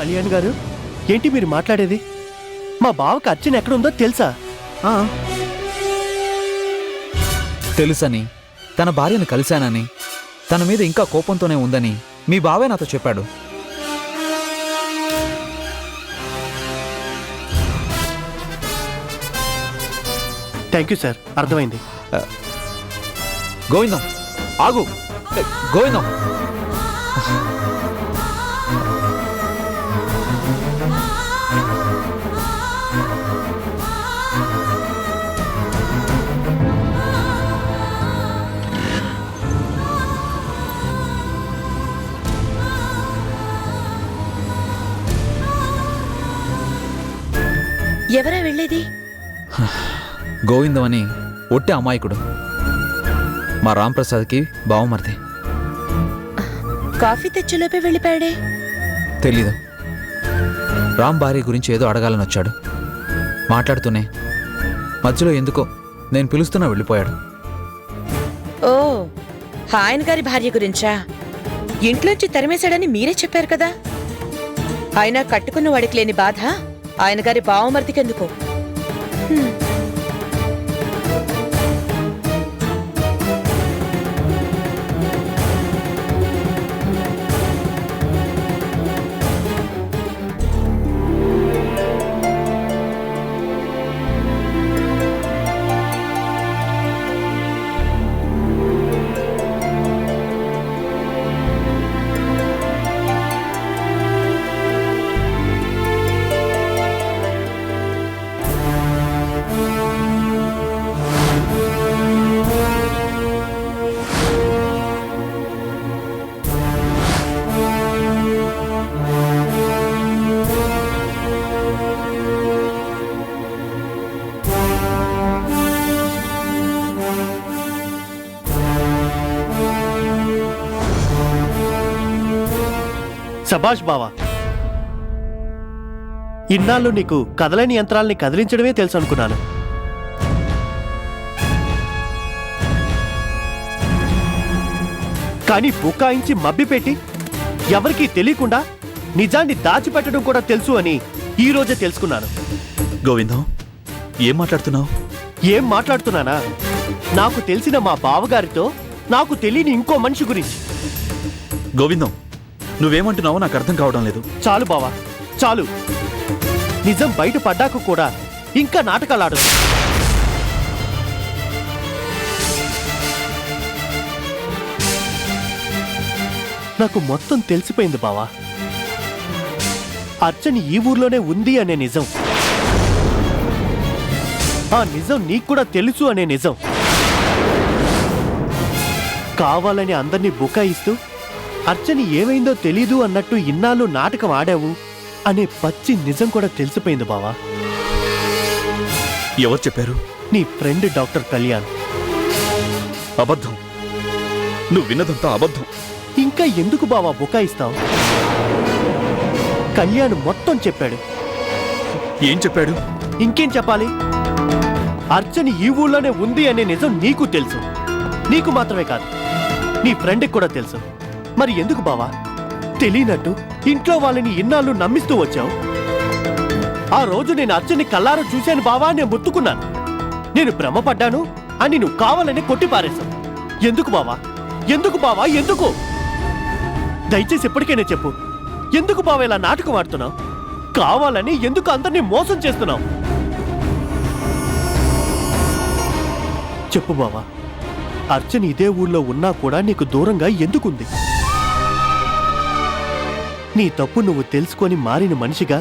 కళ్యాణ్ గారు, ఏంటి మీరు మాట్లాడేది? మా బావకి అర్చన ఎక్కడుందో తెలుసా? తెలుసని, తన భార్యను కలిశానని, తన మీద ఇంకా కోపంతోనే ఉందని మీ బావే నాతో చెప్పాడు. థ్యాంక్ యూ సార్, అర్థమైంది. గోవిందం ఆగు. గోవిందం, ఎవరా వెళ్ళేది? గోవిందం అని ఒట్టే అమాయకుడు. మా రాంప్రసాద్కి బావమరిది. కాఫీ తెచ్చేలోపే వెళ్ళిపోయాడే. తెలీదు. రామ్ భార్య గురించి ఏదో అడగాలని వచ్చాడు. మాట్లాడుతూనే మధ్యలో ఎందుకో నేను పిలుస్తున్నా వెళ్ళిపోయాడు. ఓ, ఆయన గారి భార్య గురించా? ఇంట్లోంచి తరిమేశాడని మీరే చెప్పారు కదా. ఆయన కట్టుకున్న వాడికి లేని బాధ ఆయన గారి బావమరిదికెందుకు? శభాష్ బావా, ఇన్నాళ్ళు నీకు కదలని యంత్రాల్ని కదిలించడమే తెలుసు అనుకున్నాను. కానీ బుకాయించి మభ్యపెట్టి ఎవరికీ తెలియకుండా నిజాన్ని దాచిపెట్టడం కూడా తెలుసు అని ఈ రోజే తెలుసుకున్నాను. గోవిందం, ఏం మాట్లాడుతున్నావు? ఏం మాట్లాడుతున్నానా? నాకు తెలిసిన మా బావగారితో నాకు తెలియని ఇంకో మనిషి గురించి. గోవిందం, నువ్వేమంటున్నావో నాకు అర్థం కావడం లేదు. చాలు బావా, చాలు. నిజం బయట పడ్డాక కూడా ఇంకా నాటకాలాడు. నాకు మొత్తం తెలిసిపోయింది బావా. అర్చన ఈ ఊర్లోనే ఉంది అనే నిజం, ఆ నిజం నీకు కూడా తెలుసు అనే నిజం, కావాలని అందరినీ బుకాయిస్తూ అర్చన ఏమైందో తెలీదు అన్నట్టు ఇన్నాళ్ళు నాటకం ఆడావు అనే పచ్చి నిజం కూడా తెలిసిపోయింది బావా. ఎవరు చెప్పారు? నీ ఫ్రెండ్ డాక్టర్ కళ్యాణ్. అబద్ధం. నువ్వు విన్నదంతా అబద్ధం. ఇంకా ఎందుకు బావా బుకాయిస్తావు? కళ్యాణ్ మొత్తం చెప్పాడు. ఏం చెప్పాడు? ఇంకేం చెప్పాలి? అర్చన ఈ ఊళ్ళోనే ఉంది అనే నిజం నీకు తెలుసు. నీకు మాత్రమే కాదు, నీ ఫ్రెండ్కి కూడా తెలుసు. మరి ఎందుకు బావా తెలియనట్టు ఇంట్లో వాళ్ళని ఇన్నాళ్ళు నమ్మిస్తూ వచ్చావు? ఆ రోజు నేను అర్చని కల్లారా చూశాను బావా, నేను ముత్తుకున్నాను. నేను భ్రమపడ్డాను అని నువ్వు కావాలని కొట్టి పారేశావు. ఎందుకు బావా? ఎందుకు బావా? ఎందుకు? దయచేసి ఎప్పటికైనా చెప్పు, ఎందుకు బావా ఇలా నాటకం ఆడుతున్నావు? కావాలని ఎందుకు అందరినీ మోసం చేస్తున్నావు? చెప్పు బావా, అర్చన ఇదే ఊళ్ళో ఉన్నా కూడా నీకు దూరంగా ఎందుకుంది? నీ తప్పు నువ్వు తెలుసుకొని మారిన మనిషిగా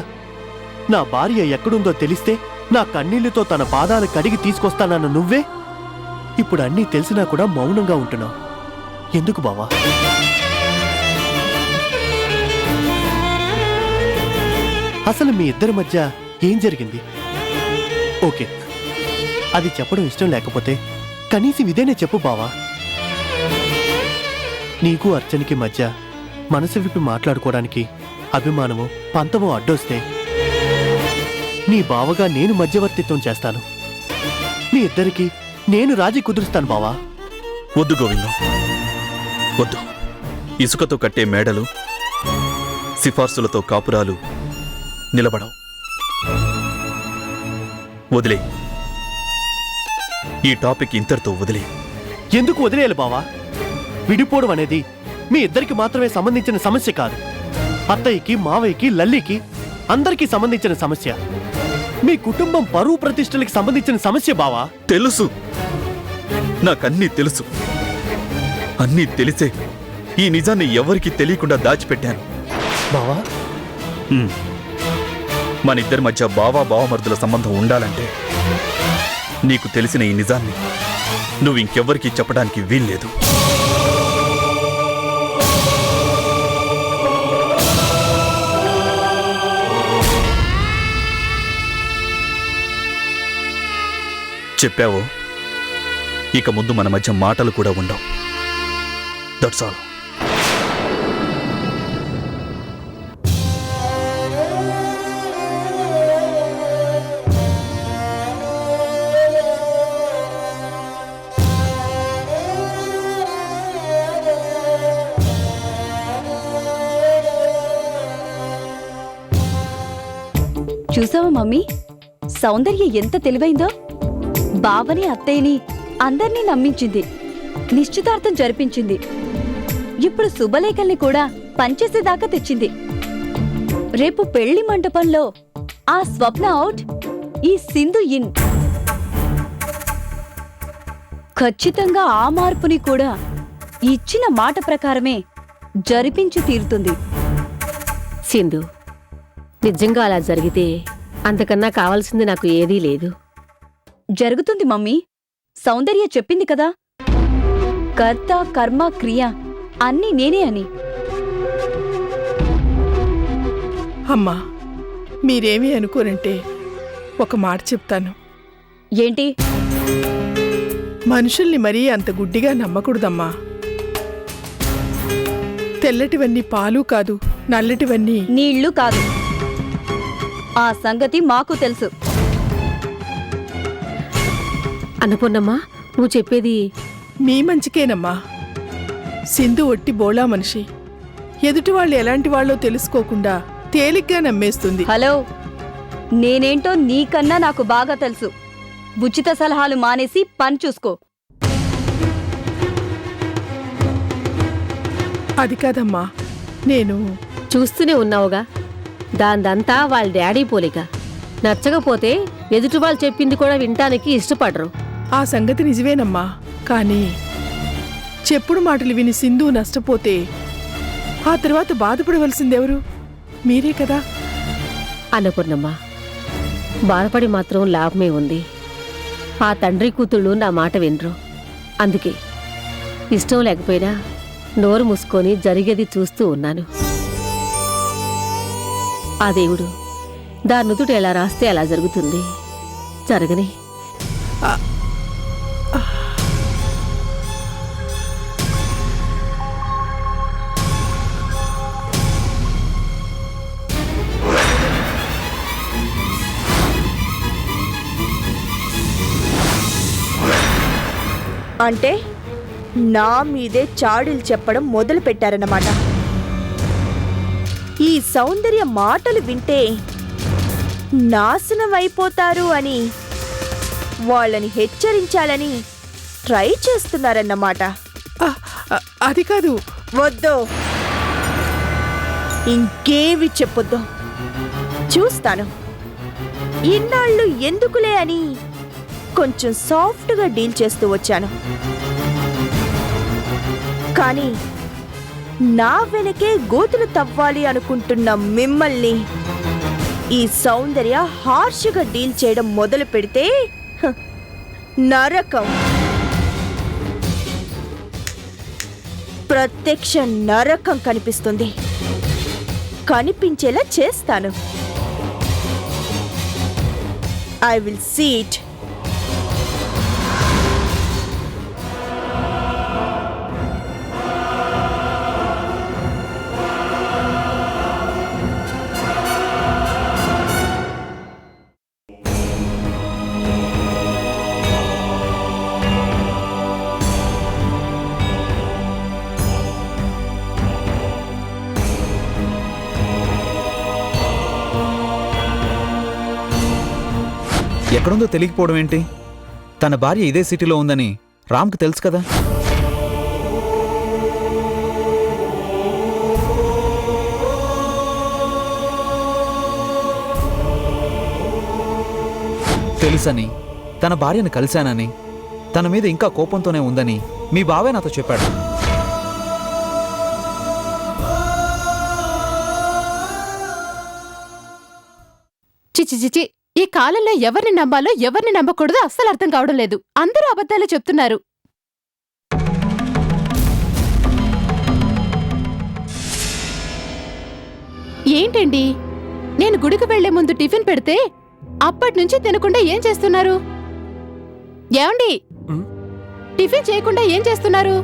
నా భార్య ఎక్కడుందో తెలిస్తే నా కన్నీళ్లతో తన పాదాలు కడిగి తీసుకొస్తానన్న నువ్వే ఇప్పుడు అన్నీ తెలిసినా కూడా మౌనంగా ఉంటున్నావు. ఎందుకు బావా? అసలు మీ ఇద్దరి మధ్య ఏం జరిగింది? ఓకే, అది చెప్పడం ఇష్టం లేకపోతే కనీసం ఇదేనే చెప్పు బావా. నీకు అర్చనకి మధ్య మనసు విప్పి మాట్లాడుకోవడానికి అభిమానము పంతమో అడ్డొస్తే నీ బావగా నేను మధ్యవర్తిత్వం చేస్తాను. మీ ఇద్దరికి నేను రాజీ కుదురుస్తాను బావా. వద్దు గోవిందం, వద్దు. ఇసుకతో కట్టే మేడలు, సిఫార్సులతో కాపురాలు నిలబడవు. వదిలే, ఈ టాపిక్ ఇంతటితో వదిలే. ఎందుకు వదిలేయాలి బావా? విడిపోవడం అనేది మీ ఇద్దరికి మాత్రమే సంబంధించిన సమస్య కాదు. అత్తయ్యకి, మావయ్యకి, లల్లికి అందరికీ సంబంధించిన సమస్య. మీ కుటుంబం పరువు ప్రతిష్టలకి సంబంధించిన సమస్య బావా. తెలుసు, నాకన్నీ తెలుసు. అన్నీ తెలిసే ఈ నిజాన్ని ఎవరికీ తెలియకుండా దాచిపెట్టాను. బావా, మనిద్దరి మధ్య బావమరుదుల సంబంధం ఉండాలంటే నీకు తెలిసిన ఈ నిజాన్ని నువ్వు ఇంకెవ్వరికీ చెప్పడానికి వీల్లేదు. చెప్పావో, ఇక ముందు మన మధ్య మాటలు కూడా ఉండవు. That's all. చూసావా మమ్మీ, సౌందర్య ఎంత తెలివైందో. బావని, అత్తయ్యని అందర్నీ నమ్మించింది, నిశ్చితార్థం జరిపించింది. ఇప్పుడు శుభలేఖల్ని కూడా పనిచేసేదాకా తెచ్చింది. రేపు పెళ్లి మంటపంలో ఆ స్వప్న అవుట్, ఈ సింధు ఇన్. ఖచ్చితంగా ఆ మార్పుని కూడా ఇచ్చిన మాట ప్రకారమే జరిపించి తీరుతుంది. సింధు, నిజంగా అలా జరిగితే అంతకన్నా కావాల్సింది నాకు ఏదీ లేదు. జరుగుతుంది మమ్మీ. సౌందర్య చెప్పింది కదా, కర్త, కర్మ, క్రియ అన్నీ నేనే అని. అమ్మా, మీరేమీ అనుకోనంటే ఒక మాట చెప్తాను. ఏంటి? మనుషుల్ని మరీ అంత గుడ్డిగా నమ్మకూడదమ్మా. తెల్లటివన్నీ పాలు కాదు, నల్లటివన్నీ నీళ్లు కాదు. ఆ సంగతి మాకు తెలుసు. అన్నపూర్ణమ్మా, నువ్వు చెప్పేది మీ మంచికేనమ్మా. సింధు ఒట్టి బోళా మనిషి. ఎదుటివాళ్ళు ఎలాంటి వాళ్ళో తెలుసుకోకుండా తేలిగ్గా నమ్మేస్తుంది. హలో, నేనేంటో నీకన్నా నాకు బాగా తెలుసు. ఉచిత సలహాలు మానేసి పని చూసుకో. అది కాదమ్మా, నేను చూస్తూనే ఉన్నావుగా, దాందంతా వాళ్ళ డాడీ పోలిక. నచ్చకపోతే ఎదుటి వాళ్ళు చెప్పింది కూడా వినటానికి ఇష్టపడరు. ఆ సంగతి నిజమేనమ్మా. కానీ చెప్పుడు మాటలు విని సింధు నష్టపోతే ఆ తర్వాత బాధపడవలసిందెవరు? మీరే కదా. అన్నపూర్ణమ్మ, బాధపడి మాత్రం లాభమే ఉంది. ఆ తండ్రి కూతుళ్ళు నా మాట వినరు. అందుకే ఇష్టం లేకపోయినా నోరు మూసుకొని జరిగేది చూస్తూ ఉన్నాను. ఆ దేవుడు దాని నుదుట ఎలా రాస్తే అలా జరుగుతుంది. జరగని. అంటే నా మీదే చాడీలు చెప్పడం మొదలు పెట్టారన్నమాట. ఈ సౌందర్య మాటలు వింటే నాశనం అయిపోతారు అని వాళ్ళని హెచ్చరించాలని ట్రై చేస్తున్నారన్నమాట. అది కాదు. వద్దు, ఇంకేవి చెప్పొద్దు. చూస్తాను. ఇన్నాళ్ళు ఎందుకులే అని కొంచెం సాఫ్ట్గా డీల్ చేస్తూ వచ్చాను. కానీ నా వెనకే గోతులు తవ్వాలి అనుకుంటున్న మిమ్మల్ని ఈ సౌందర్య హార్ష్గా డీల్ చేయడం మొదలు పెడితే నరకం, ప్రత్యక్ష నరకం కనిపిస్తుంది. కనిపించేలా చేస్తాను. I will see it. ఎక్కడుందో తెలియకపోవడం ఏంటి? తన భార్య ఇదే సిటీలో ఉందని రామ్కి తెలుసు కదా. తెలుసని, తన భార్యను కలిశానని, తన మీద ఇంకా కోపంతోనే ఉందని మీ బావే నాతో చెప్పాడు. చిచి చిచి, ఈ కాలంలో ఎవరిని నమ్మాలో ఎవరిని నమ్మకూడదో అస్సలు అర్థం కావడం లేదు. అందరూ అబద్ధాలు చెప్తున్నారు. ఏంటండి, నేను గుడికి వెళ్లే ముందు టిఫిన్ పెడితే అప్పటినుంచి తినకుండా ఏం చేస్తున్నారు? ఏమండి, ఉమ్, టిఫిన్ చేయకుండా ఏం చేస్తున్నారు?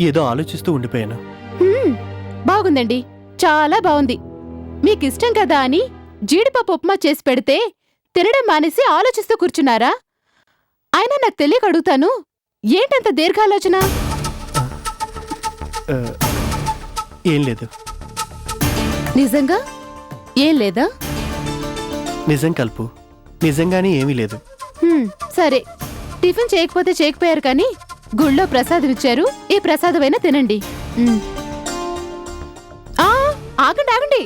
ఏదో ఆలోచిస్తూ ఉండిపోయాను. బాగుందండి, చాలా బాగుంది. మీకిష్టం కదా అని జీడిపప్పు ఉప్మా చేసి పెడితే తినడం మానేసి ఆలోచిస్తూ కూర్చున్నారా? అయినా నాకు తెలియక అడుగుతాను, ఏంటంత దీర్ఘాలోచన? ఆ, ఏం లేదు. నిజంగా ఏం లేదా? నిజం కల్పు, నిజంగానే ఏమీ లేదు. సరే, టిఫిన్ చేయకపోతే చేయకపోయారు కానీ గుళ్ళో ప్రసాదం ఇచ్చారు, ఈ ప్రసాదమైనా తినండి. ఆ, ఆగండి ఆగండి,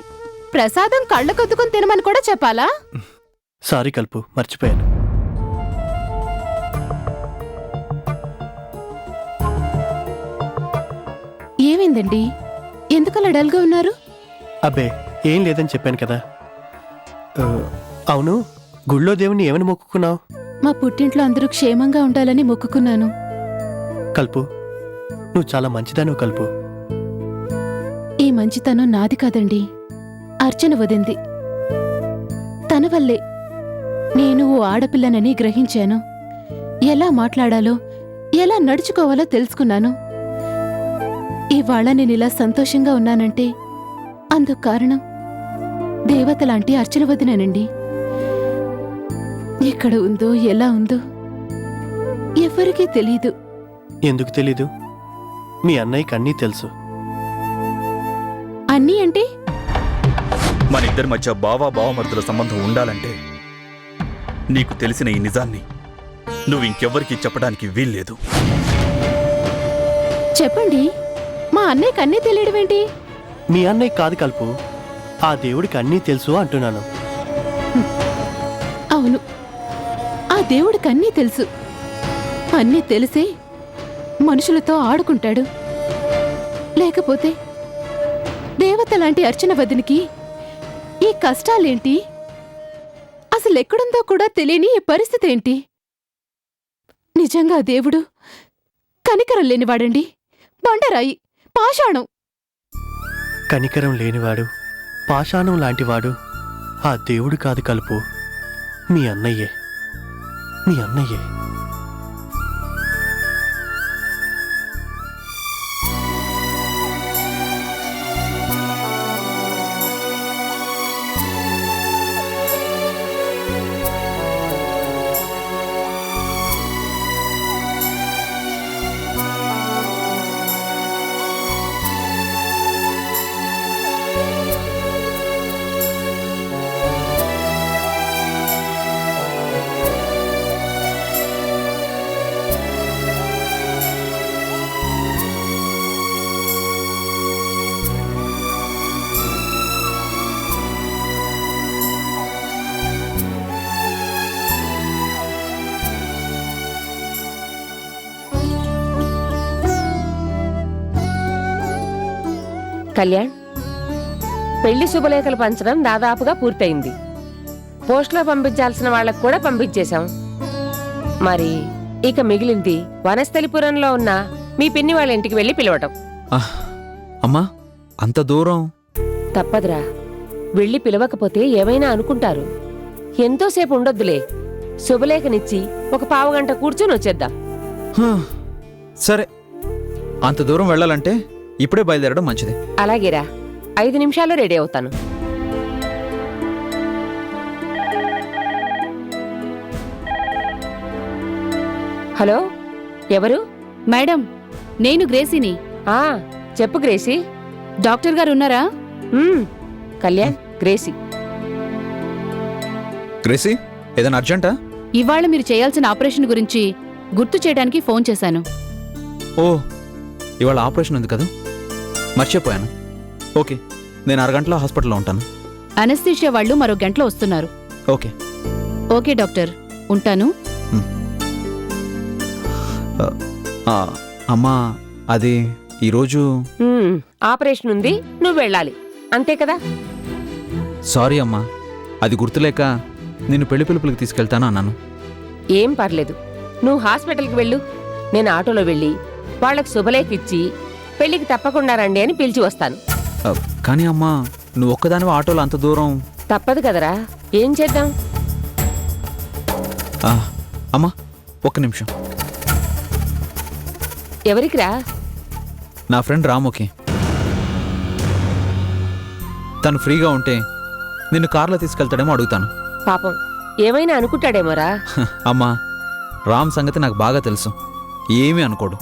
ప్రసాదం కళ్ళ కొద్దుకుని తినమని కూడా చెప్పాలా? సారీ కల్పు, మర్చిపోయాను. ఏమైందండి, ఎందుకలా డల్గా ఉన్నారు? అబ్బే ఏం లేదని చెప్పాను కదా. ఆ, అవును, గుళ్ళో దేవుణ్ణి ఏమని మొక్కుకున్నావు? మా పుట్టింట్లో అందరూ క్షేమంగా ఉండాలని మొక్కుకున్నాను. కల్పు, నువ్వు చాలా మంచిదాను కల్పు. ఈ మంచితనం నాది కాదండి, అర్చన వదింది. తన వల్లే నేను ఓ ఆడపిల్లనని గ్రహించాను. ఎలా మాట్లాడాలో, ఎలా నడుచుకోవాలో తెలుసుకున్నాను. ఇవాళ నేనిలా సంతోషంగా ఉన్నానంటే అందుకు కారణం దేవతలాంటి అర్చన వదినేనండి. ఎక్కడ ఉందో, ఎలా ఉందో ఎవరికీ తెలీదు. ఎందుకు తెలీదు? మీ అన్నయ్యకి అన్నీ తెలుసు. అన్నీ అంటే? మన ఇద్దరి మధ్య బావమర్దుల సంబంధం ఉండాలంటే నీకు తెలిసిన ఈ నిజాన్ని నువ్వు ఇంకెవ్వరికీ చెప్పడానికి వీల్లేదు. చెప్పండి, మా అన్నయ్యకి అన్నీ తెలియడమేంటి? మీ అన్నయ్య కాదు కల్పు, ఆ దేవుడికి అన్నీ తెలుసు అంటున్నాను. అవును, ఆ దేవుడికి అన్నీ తెలుసు. అన్నీ తెలిసే మనుషులతో ఆడుకుంటాడు. లేకపోతే దేవతలాంటి అర్చన వదినికి ఈ కష్టాలేంటి, అసలెక్కడుందో కూడా తెలియని ఈ పరిస్థితి ఏంటి? నిజంగా దేవుడు కనికరం లేనివాడండి, బండరాయి, పాషాణం. కనికరం లేనివాడు, పాషాణం లాంటివాడు ఆ దేవుడు కాదు కల్పు, మీ అన్నయ్యే. మీ అన్నయ్యే. కళ్యాణ్, పెళ్లి శుభలేఖలు పంచడం దాదాపుగా పూర్తయింది. పోస్టులో పంపించాల్సిన వాళ్ళకు కూడా పంపించేశాం. మరి ఇక మిగిలింది వనస్థలిపురంలో ఉన్న మీ పిన్ని వాళ్ళ ఇంటికి వెళ్ళి పిలవటం. అమ్మా, అంత దూరం? తప్పదురా, వెళ్ళి పిలవకపోతే ఏమైనా అనుకుంటారు. ఎంతోసేపు ఉండొద్దులే, శుభలేఖనిచ్చి ఒక పావుగంట కూర్చొని వచ్చేద్దాం. సరే, అంత దూరం వెళ్ళాలంటే ఇప్పుడే బయలుదేరడం మంచిది. అలాగేరా, 5 నిమిషాల్లో రెడీ అవుతాను. హలో, ఎవరు? మేడం, నేను గ్రేసీని. చెప్పు గ్రేసీ. డాక్టర్ గారు ఉన్నారా? కళ్యాణ్, గ్రేసీ. గ్రేసీ, ఏదైనా అర్జెంటా? ఇవాళ మీరు చేయాల్సిన ఆపరేషన్ గురించి గుర్తు చేయడానికి ఫోన్ చేశాను. ఓ, ఇవాళ ఆపరేషన్ ఉంది కదా, మర్చిపోయాను. ఓకే, నేను అరగంటలో హాస్పిటల్లో ఉంటాను. అనస్థీషియా వాళ్ళు మరో గంటలో వస్తున్నారు. ఓకే. ఓకే డాక్టర్, ఉంటాను. అమ్మా, అది ఈరోజు ఆపరేషన్ ఉంది, నువ్వు వెళ్ళాలి అంతే కదా? సారీ అమ్మా, అది గుర్తులేక నిన్ను పెళ్లి పిలుపులకు తీసుకెళ్తాను అన్నాను. ఏం పర్లేదు, నువ్వు హాస్పిటల్కి వెళ్ళు. నేను ఆటోలో వెళ్ళి వాళ్ళకి శుభలేఖ ఇచ్చి పెళ్లికి తప్పకుండా రండి అని పిలిచి వస్తాను. కానీ అమ్మా, నువ్వు ఒక్కదానివి ఆటోలో అంత దూరం. తప్పదు కదరా, ఏం చేద్దాం? అమ్మా, ఒక్క నిమిషం. ఎవరికిరా? నా ఫ్రెండ్ రాముకి. తను ఫ్రీగా ఉంటే నిన్ను కార్లో తీసుకెళ్తాడేమో అడుగుతాను. పాపం ఏమైనా అనుకుంటాడేమోరా. అమ్మా, రామ్ సంగతి నాకు బాగా తెలుసు, ఏమీ అనుకోడు.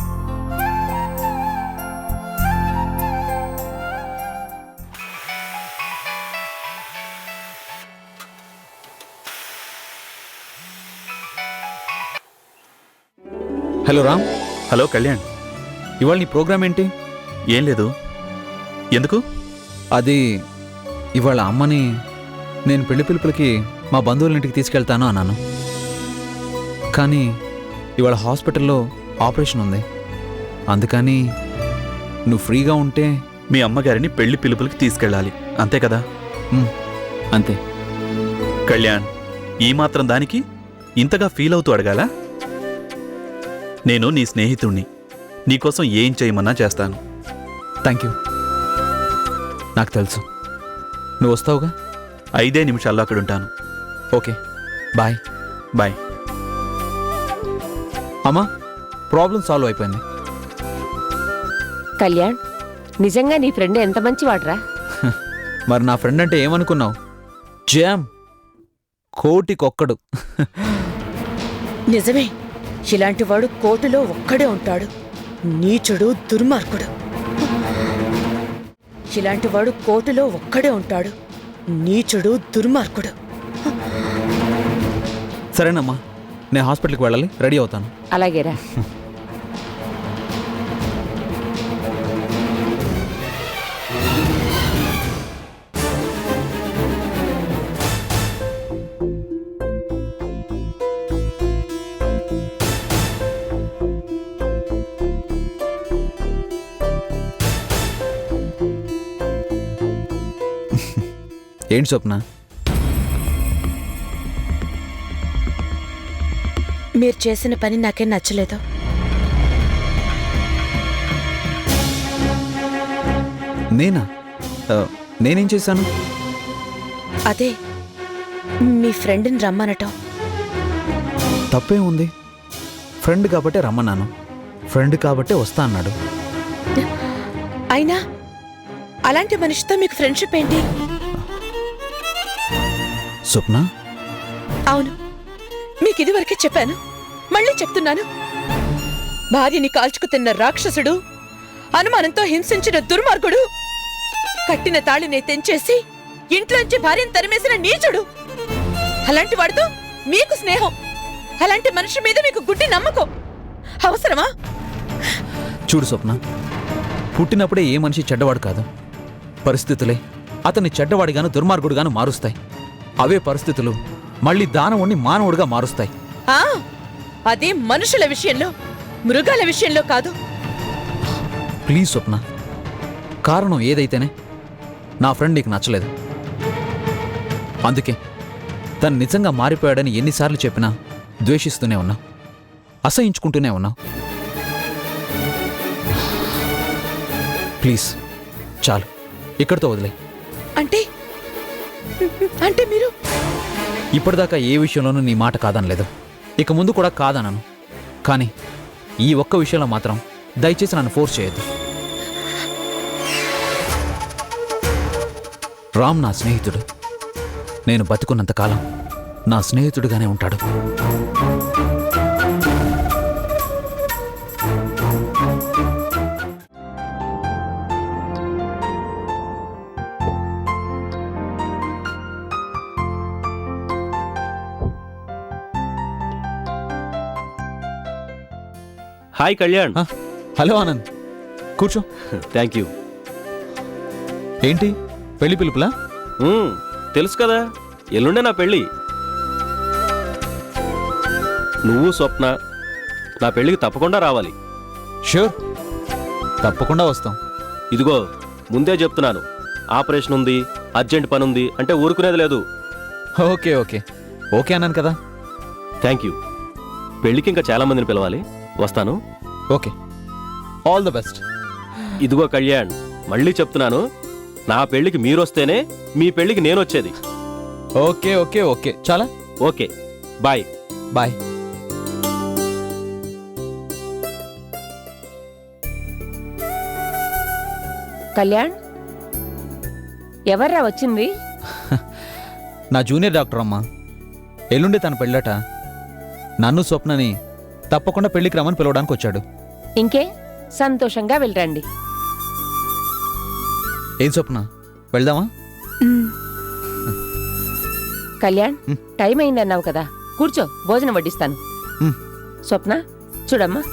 హలో రామ్. హలో కళ్యాణ్. ఇవాళ నీ ప్రోగ్రామ్ ఏంటి? ఏం లేదు. ఎందుకు? అది ఇవాళ అమ్మని నేను పెళ్లి పిలుపులకి మా బంధువుల ఇంటికి తీసుకెళ్తాను అన్నాను. కానీ ఇవాళ హాస్పిటల్లో ఆపరేషన్ ఉంది. అందుకని నువ్వు ఫ్రీగా ఉంటే. మీ అమ్మగారిని పెళ్లి పిలుపులకి తీసుకెళ్ళాలి, అంతే కదా? అంతే. కళ్యాణ్, ఈ మాత్రం దానికి ఇంతగా ఫీల్ అవుతూ అడగాలా? నేను నీ స్నేహితుణ్ణి, నీకోసం ఏం చేయమన్నా చేస్తాను. Thank you. నాకు తెలుసు, నువ్వు వస్తావుగా. 5 నిమిషాల్లో అక్కడుంటాను. Okay, bye. బాయ్. అమ్మా, ప్రాబ్లం సాల్వ్ అయిపోయింది. కళ్యాణ్, నిజంగా నీ ఫ్రెండ్ ఎంత మంచివాడ్రా. మరి నా ఫ్రెండ్ అంటే ఏమనుకున్నావు? జామ్, కోటికొక్కడు. నిజమే, ఇలాంటి వాడు కోటిలో ఒక్కడే ఉంటాడు. నీచుడు, దుర్మార్గుడు. ఇలాంటి వాడు కోటిలో ఒక్కడే ఉంటాడు. నీచుడు, దుర్మార్గుడు. సరేనమ్మా, నేను హాస్పిటల్కి వెళ్ళాలి, రెడీ అవుతాను. అలాగేరా. ఏంటి స్వప్న? మీరు చేసిన పని నాకేం నచ్చలేదు. నేనా? నేనేం చేశాను? అదే మీ ఫ్రెండ్ని రమ్మనటం. తప్పే ఉంది. ఫ్రెండ్ కాబట్టే రమ్మన్నాను, ఫ్రెండ్ కాబట్టే వస్తా అన్నాడు. అయినా అలాంటి మనిషితో మీకు ఫ్రెండ్షిప్ ఏంటి? స్వప్న, అవును, మీకు ఇదివరకే చెప్పాను, మళ్ళీ చెప్తున్నాను. భార్యని కాల్చుకు తిన్న రాక్షసుడు, అనుమానంతో హింసించిన దుర్మార్గుడు, కట్టిన తాళిని తెంచేసి ఇంట్లోంచి భార్యను తరిమేసిన నీచుడు. అలాంటి వాడితో మీకు స్నేహం, అలాంటి మనిషి మీద మీకు గుడ్డి నమ్మకం అవసరమా? చూడు స్వప్న, పుట్టినప్పుడే ఏ మనిషి చెడ్డవాడు కాదు. పరిస్థితులే అతన్ని చెడ్డవాడిగాను దుర్మార్గుడుగాను మారుస్తాయి. అవే పరిస్థితులు మళ్ళీ దానవుణ్ణి మానవుడిగా మారుస్తాయి. అది మనుషుల విషయంలో, మృగాల విషయంలో కాదు. ప్లీజ్ స్వప్న, కారణం ఏదైతేనే నా ఫ్రెండ్ నీకు నచ్చలేదు. అందుకే తను నిజంగా మారిపోయాడని ఎన్నిసార్లు చెప్పినా ద్వేషిస్తూనే ఉన్నా, అసహించుకుంటూనే ఉన్నా. ప్లీజ్ చాలు, ఇక్కడితో వదిలే. అంటే అంటే మీరు ఇప్పటిదాకా ఏ విషయంలోనూ నీ మాట కాదనలేదు, ఇక ముందు కూడా కాదనను. కానీ ఈ ఒక్క విషయంలో మాత్రం దయచేసి నన్ను ఫోర్స్ చేయొద్దు. రామ్ నా స్నేహితుడు. నేను బతుకున్నంతకాలం నా స్నేహితుడిగానే ఉంటాడు. హాయ్ కళ్యాణ్. హలో ఆనంద్, కూర్చో. Thank you. ఏంటి పెళ్లి పిలుపులా? తెలుసు కదా, ఎల్లుండే నా పెళ్ళి. నువ్వు స్వప్న నా పెళ్ళికి తప్పకుండా రావాలి. షూర్, తప్పకుండా వస్తాం. ఇదిగో ముందే చెప్తున్నాను, ఆపరేషన్ ఉంది, అర్జెంట్ పని ఉంది అంటే ఊరుకునేది లేదు. ఓకే ఓకే ఓకే అన్నాను కదా. Thank you. పెళ్ళికి ఇంకా చాలా మందిని పిలవాలి, వస్తాను. Okay, all the best. ఇదిగో కళ్యాణ్, మళ్ళీ చెప్తున్నాను, నా పెళ్ళికి మీరొస్తేనే మీ పెళ్ళికి నేను వచ్చేది. ఓకే ఓకే ఓకే చాలా. Okay, bye. బాయ్. కళ్యాణ్, ఎవర్రా వచ్చింది? నా జూనియర్ డాక్టర్ అమ్మా. ఎల్లుండి తన పెళ్ళట. నన్ను స్వప్నని తప్పకుండా పెళ్లికి రమ్మని పిలవడానికి వచ్చాడు. ఇంకే సంతోషంగా వెళ్ళరండి. ఏం స్వప్న, వెళ్దామా? కళ్యాణ్, టైం అయిందన్నావు కదా, కూర్చో, భోజనం వడ్డిస్తాను. మ్. స్వప్న చూడమ్మా,